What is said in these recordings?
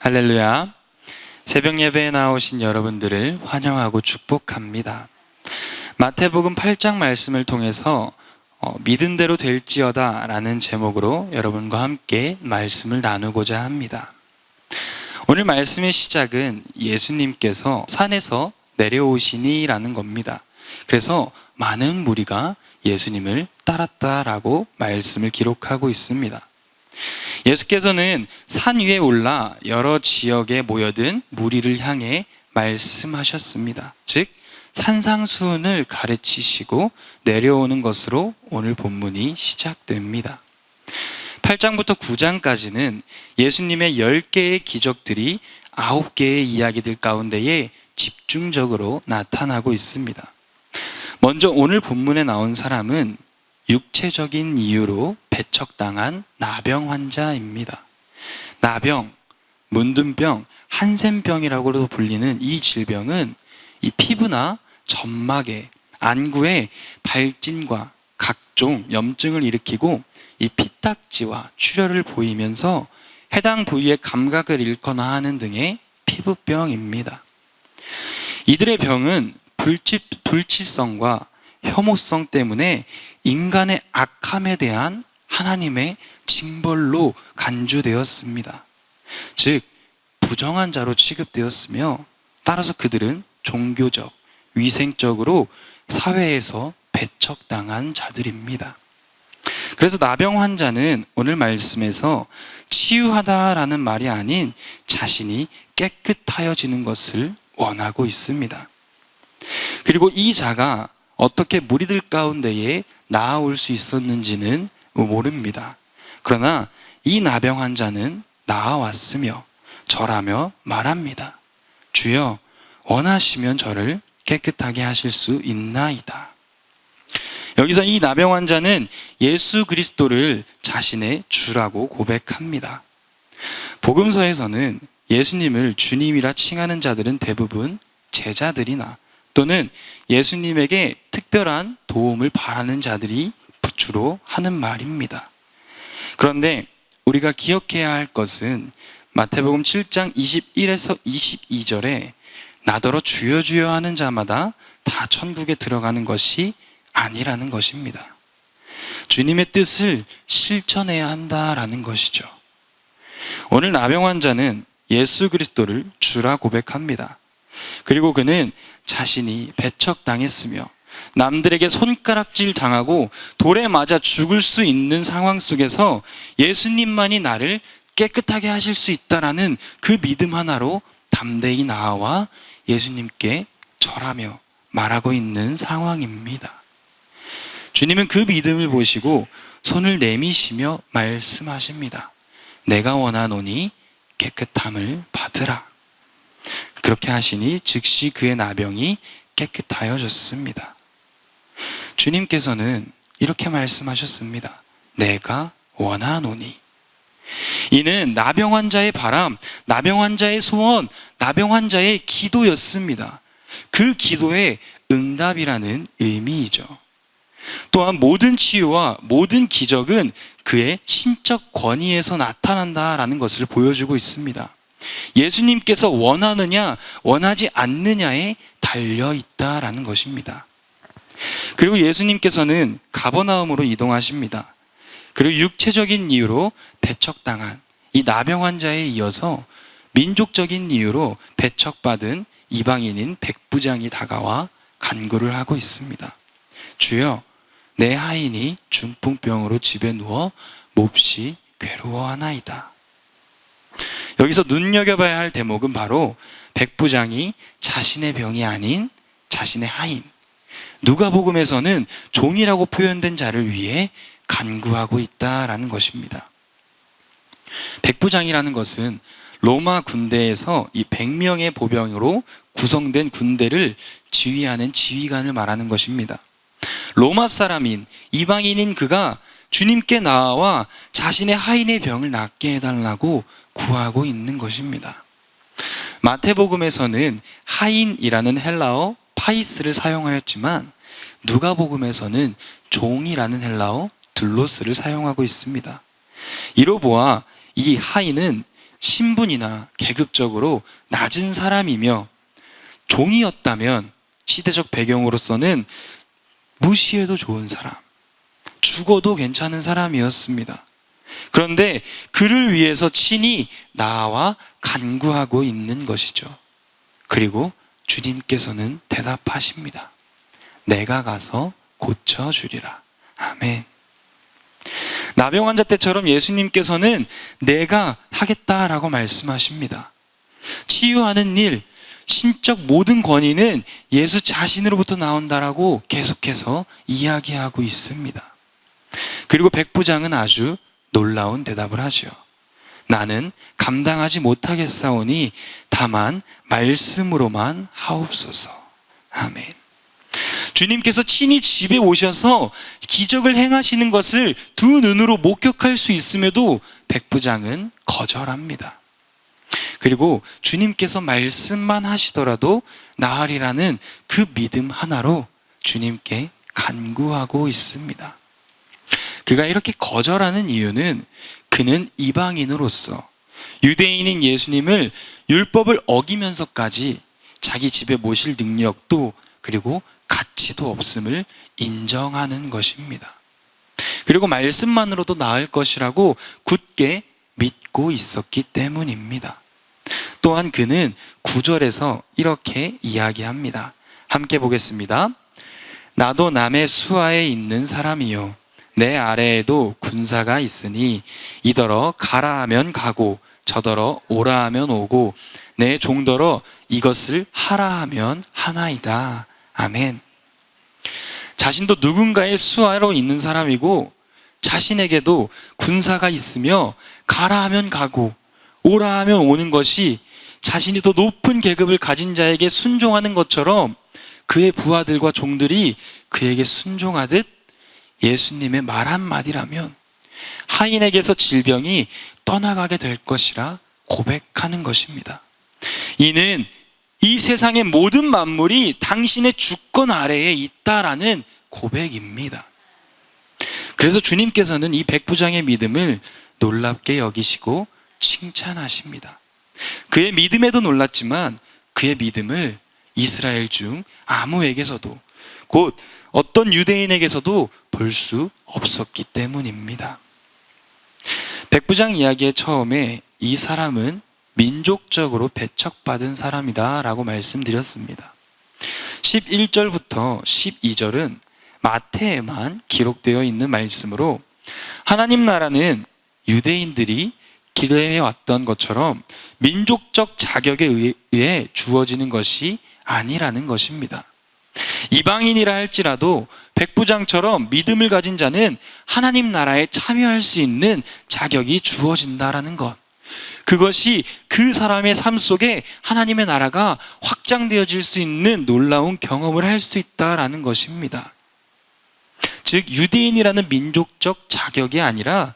할렐루야. 새벽 예배에 나오신 여러분들을 환영하고 축복합니다. 마태복음 8장 말씀을 통해서 믿은 대로 될지어다 라는 제목으로 여러분과 함께 말씀을 나누고자 합니다. 오늘 말씀의 시작은 예수님께서 산에서 내려오시니 라는 겁니다. 그래서 많은 무리가 예수님을 따랐다라고 말씀을 기록하고 있습니다. 예수께서는 산 위에 올라 여러 지역에 모여든 무리를 향해 말씀하셨습니다. 즉 산상수훈을 가르치시고 내려오는 것으로 오늘 본문이 시작됩니다. 8장부터 9장까지는 예수님의 10개의 기적들이 9개의 이야기들 가운데에 집중적으로 나타나고 있습니다. 먼저 오늘 본문에 나온 사람은 육체적인 이유로 배척당한 나병 환자입니다. 나병, 문둥병, 한센병이라고도 불리는 이 질병은 이 피부나 점막에, 안구에 발진과 각종 염증을 일으키고 이 피딱지와 출혈을 보이면서 해당 부위의 감각을 잃거나 하는 등의 피부병입니다. 이들의 병은 불치성과 혐오성 때문에 인간의 악함에 대한 하나님의 징벌로 간주되었습니다. 즉 부정한 자로 취급되었으며 따라서 그들은 종교적, 위생적으로 사회에서 배척당한 자들입니다. 그래서 나병 환자는 오늘 말씀에서 치유하다라는 말이 아닌 자신이 깨끗하여지는 것을 원하고 있습니다. 그리고 이 자가 어떻게 무리들 가운데에 나아올 수 있었는지는 모릅니다. 그러나 이 나병 환자는 나아왔으며 절하며 말합니다. 주여, 원하시면 저를 깨끗하게 하실 수 있나이다. 여기서 이 나병 환자는 예수 그리스도를 자신의 주라고 고백합니다. 복음서에서는 예수님을 주님이라 칭하는 자들은 대부분 제자들이나 또는 예수님에게 특별한 도움을 바라는 자들이 주로 하는 말입니다. 그런데 우리가 기억해야 할 것은 마태복음 7장 21에서 22절에 나더러 주여 주여 하는 자마다 다 천국에 들어가는 것이 아니라는 것입니다. 주님의 뜻을 실천해야 한다라는 것이죠. 오늘 나병 환자는 예수 그리스도를 주라 고백합니다. 그리고 그는 자신이 배척당했으며 남들에게 손가락질 당하고 돌에 맞아 죽을 수 있는 상황 속에서 예수님만이 나를 깨끗하게 하실 수 있다라는 그 믿음 하나로 담대히 나아와 예수님께 절하며 말하고 있는 상황입니다. 주님은 그 믿음을 보시고 손을 내미시며 말씀하십니다. 내가 원하노니 깨끗함을 받으라. 그렇게 하시니 즉시 그의 나병이 깨끗하여졌습니다. 주님께서는 이렇게 말씀하셨습니다. 내가 원하노니. 이는 나병 환자의 바람, 나병 환자의 소원, 나병 환자의 기도였습니다. 그 기도의 응답이라는 의미이죠. 또한 모든 치유와 모든 기적은 그의 신적 권위에서 나타난다라는 것을 보여주고 있습니다. 예수님께서 원하느냐 원하지 않느냐에 달려있다라는 것입니다. 그리고 예수님께서는 가버나움으로 이동하십니다. 그리고 육체적인 이유로 배척당한 이 나병 환자에 이어서 민족적인 이유로 배척받은 이방인인 백부장이 다가와 간구를 하고 있습니다. 주여, 내 하인이 중풍병으로 집에 누워 몹시 괴로워하나이다. 여기서 눈여겨봐야 할 대목은 바로 백부장이 자신의 병이 아닌 자신의 하인, 누가복음에서는 종이라고 표현된 자를 위해 간구하고 있다라는 것입니다. 백부장이라는 것은 로마 군대에서 이 100명의 보병으로 구성된 군대를 지휘하는 지휘관을 말하는 것입니다. 로마 사람인 이방인인 그가 주님께 나와 자신의 하인의 병을 낫게 해달라고 구하고 있는 것입니다. 마태복음에서는 하인이라는 헬라어 파이스를 사용하였지만 누가복음에서는 종이라는 헬라어 들로스를 사용하고 있습니다. 이로 보아 이 하인은 신분이나 계급적으로 낮은 사람이며 종이었다면 시대적 배경으로서는 무시해도 좋은 사람, 죽어도 괜찮은 사람이었습니다. 그런데 그를 위해서 친히 나와 간구하고 있는 것이죠. 그리고 주님께서는 대답하십니다. 내가 가서 고쳐주리라. 아멘. 나병 환자 때처럼 예수님께서는 내가 하겠다라고 말씀하십니다. 치유하는 일, 신적 모든 권위는 예수 자신으로부터 나온다라고 계속해서 이야기하고 있습니다. 그리고 백부장은 아주 놀라운 대답을 하죠. 나는 감당하지 못하겠사오니 다만 말씀으로만 하옵소서. 아멘. 주님께서 친히 집에 오셔서 기적을 행하시는 것을 두 눈으로 목격할 수 있음에도 백부장은 거절합니다. 그리고 주님께서 말씀만 하시더라도 나으리라는 그 믿음 하나로 주님께 간구하고 있습니다. 그가 이렇게 거절하는 이유는 그는 이방인으로서 유대인인 예수님을 율법을 어기면서까지 자기 집에 모실 능력도 그리고 가치도 없음을 인정하는 것입니다. 그리고 말씀만으로도 나을 것이라고 굳게 믿고 있었기 때문입니다. 또한 그는 9절에서 이렇게 이야기합니다. 함께 보겠습니다. 나도 남의 수하에 있는 사람이요 내 아래에도 군사가 있으니 이더러 가라 하면 가고 저더러 오라 하면 오고 내 종더러 이것을 하라 하면 하나이다. 아멘. 자신도 누군가의 수하로 있는 사람이고 자신에게도 군사가 있으며 가라 하면 가고 오라 하면 오는 것이 자신이 더 높은 계급을 가진 자에게 순종하는 것처럼 그의 부하들과 종들이 그에게 순종하듯 예수님의 말 한마디라면 하인에게서 질병이 떠나가게 될 것이라 고백하는 것입니다. 이는 이 세상의 모든 만물이 당신의 주권 아래에 있다라는 고백입니다. 그래서 주님께서는 이 백부장의 믿음을 놀랍게 여기시고 칭찬하십니다. 그의 믿음에도 놀랐지만 그의 믿음을 이스라엘 중 아무에게서도 곧 어떤 유대인에게서도 볼 수 없었기 때문입니다. 백부장 이야기의 처음에 이 사람은 민족적으로 배척받은 사람이다 라고 말씀드렸습니다. 11절부터 12절은 마태에만 기록되어 있는 말씀으로 하나님 나라는 유대인들이 기대해왔던 것처럼 민족적 자격에 의해 주어지는 것이 아니라는 것입니다. 이방인이라 할지라도 백부장처럼 믿음을 가진 자는 하나님 나라에 참여할 수 있는 자격이 주어진다라는 것, 그것이 그 사람의 삶 속에 하나님의 나라가 확장되어질 수 있는 놀라운 경험을 할 수 있다라는 것입니다. 즉 유대인이라는 민족적 자격이 아니라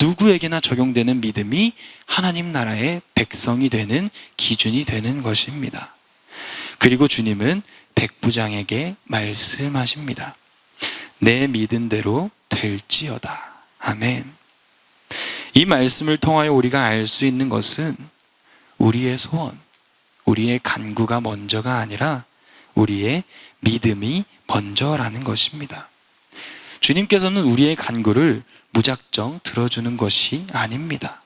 누구에게나 적용되는 믿음이 하나님 나라의 백성이 되는 기준이 되는 것입니다. 그리고 주님은 백부장에게 말씀하십니다. 내 믿은 대로 될지어다. 아멘. 이 말씀을 통하여 우리가 알 수 있는 것은 우리의 소원, 우리의 간구가 먼저가 아니라 우리의 믿음이 먼저라는 것입니다. 주님께서는 우리의 간구를 무작정 들어주는 것이 아닙니다.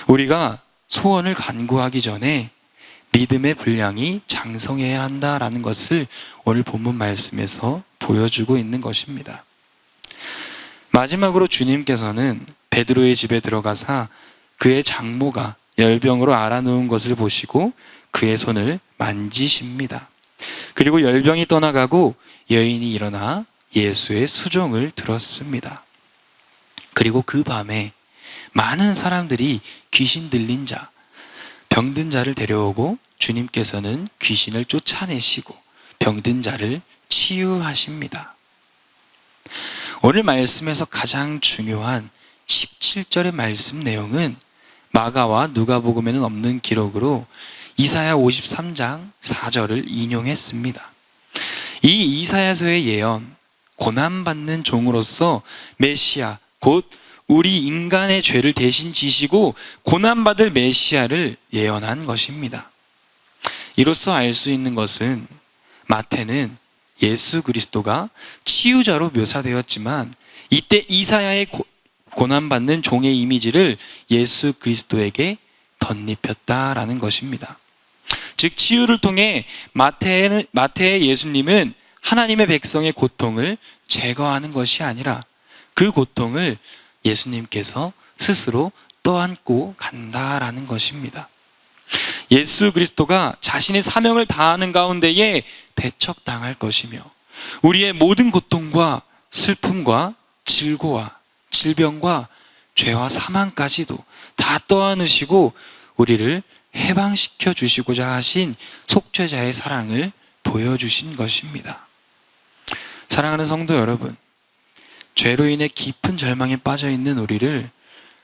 우리가 소원을 간구하기 전에 믿음의 분량이 장성해야 한다라는 것을 오늘 본문 말씀에서 보여주고 있는 것입니다. 마지막으로 주님께서는 베드로의 집에 들어가사 그의 장모가 열병으로 앓아누운 것을 보시고 그의 손을 만지십니다. 그리고 열병이 떠나가고 여인이 일어나 예수의 수종을 들었습니다. 그리고 그 밤에 많은 사람들이 귀신 들린 자, 병든 자를 데려오고 주님께서는 귀신을 쫓아내시고 병든 자를 치유하십니다. 오늘 말씀에서 가장 중요한 17절의 말씀 내용은 마가와 누가복음에는 없는 기록으로 이사야 53장 4절을 인용했습니다. 이 이사야서의 예언, 고난받는 종으로서 메시아 곧 우리 인간의 죄를 대신 지시고 고난받을 메시아를 예언한 것입니다. 이로써 알 수 있는 것은 마태는 예수 그리스도가 치유자로 묘사되었지만 이때 이사야의 고난받는 종의 이미지를 예수 그리스도에게 덧입혔다라는 것입니다. 즉 치유를 통해 마태의 예수님은 하나님의 백성의 고통을 제거하는 것이 아니라 그 고통을 예수님께서 스스로 떠안고 간다라는 것입니다. 예수 그리스도가 자신의 사명을 다하는 가운데에 배척당할 것이며 우리의 모든 고통과 슬픔과 질고와 질병과 죄와 사망까지도 다 떠안으시고 우리를 해방시켜 주시고자 하신 속죄자의 사랑을 보여주신 것입니다. 사랑하는 성도 여러분, 죄로 인해 깊은 절망에 빠져 있는 우리를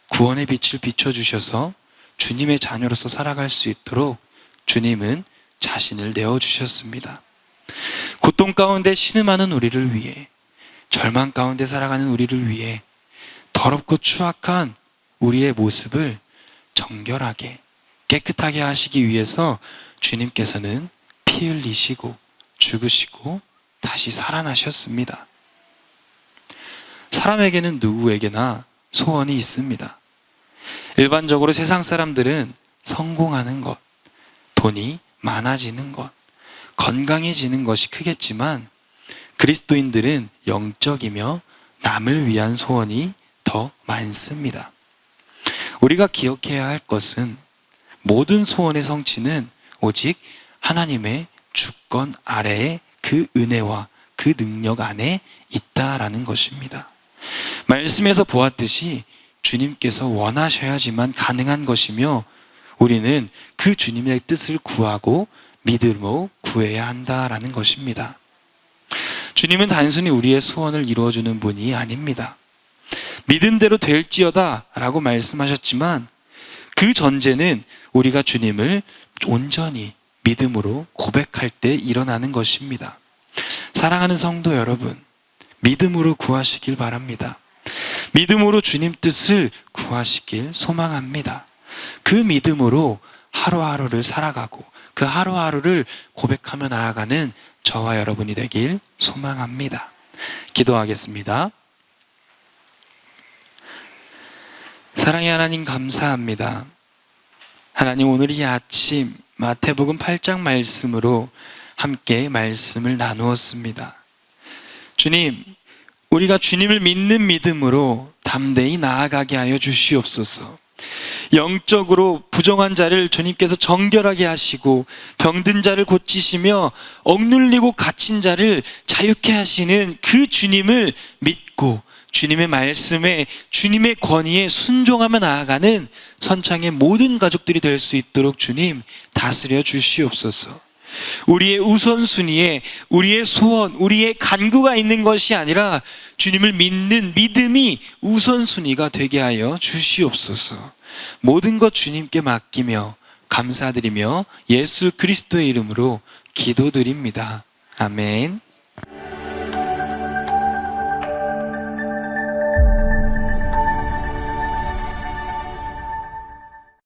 구원의 빛을 비춰주셔서 주님의 자녀로서 살아갈 수 있도록 주님은 자신을 내어주셨습니다. 고통 가운데 신음하는 우리를 위해, 절망 가운데 살아가는 우리를 위해 더럽고 추악한 우리의 모습을 정결하게 깨끗하게 하시기 위해서 주님께서는 피 흘리시고 죽으시고 다시 살아나셨습니다. 사람에게는 누구에게나 소원이 있습니다. 일반적으로 세상 사람들은 성공하는 것, 돈이 많아지는 것, 건강해지는 것이 크겠지만 그리스도인들은 영적이며 남을 위한 소원이 더 많습니다. 우리가 기억해야 할 것은 모든 소원의 성취는 오직 하나님의 주권 아래에 그 은혜와 그 능력 안에 있다라는 것입니다. 말씀에서 보았듯이 주님께서 원하셔야지만 가능한 것이며 우리는 그 주님의 뜻을 구하고 믿음으로 구해야 한다라는 것입니다. 주님은 단순히 우리의 소원을 이루어주는 분이 아닙니다. 믿음대로 될지어다 라고 말씀하셨지만 그 전제는 우리가 주님을 온전히 믿음으로 고백할 때 일어나는 것입니다. 사랑하는 성도 여러분, 믿음으로 구하시길 바랍니다. 믿음으로 주님 뜻을 구하시길 소망합니다. 그 믿음으로 하루하루를 살아가고 그 하루하루를 고백하며 나아가는 저와 여러분이 되길 소망합니다. 기도하겠습니다. 사랑의 하나님 감사합니다. 하나님, 오늘 이 아침 마태복음 8장 말씀으로 함께 말씀을 나누었습니다. 주님, 우리가 주님을 믿는 믿음으로 담대히 나아가게 하여 주시옵소서. 영적으로 부정한 자를 주님께서 정결하게 하시고 병든 자를 고치시며 억눌리고 갇힌 자를 자유케 하시는 그 주님을 믿고 주님의 말씀에 주님의 권위에 순종하며 나아가는 선창의 모든 가족들이 될 수 있도록 주님 다스려 주시옵소서. 우리의 우선순위에 우리의 소원, 우리의 간구가 있는 것이 아니라 주님을 믿는 믿음이 우선순위가 되게 하여 주시옵소서. 모든 것 주님께 맡기며 감사드리며 예수 그리스도의 이름으로 기도드립니다. 아멘.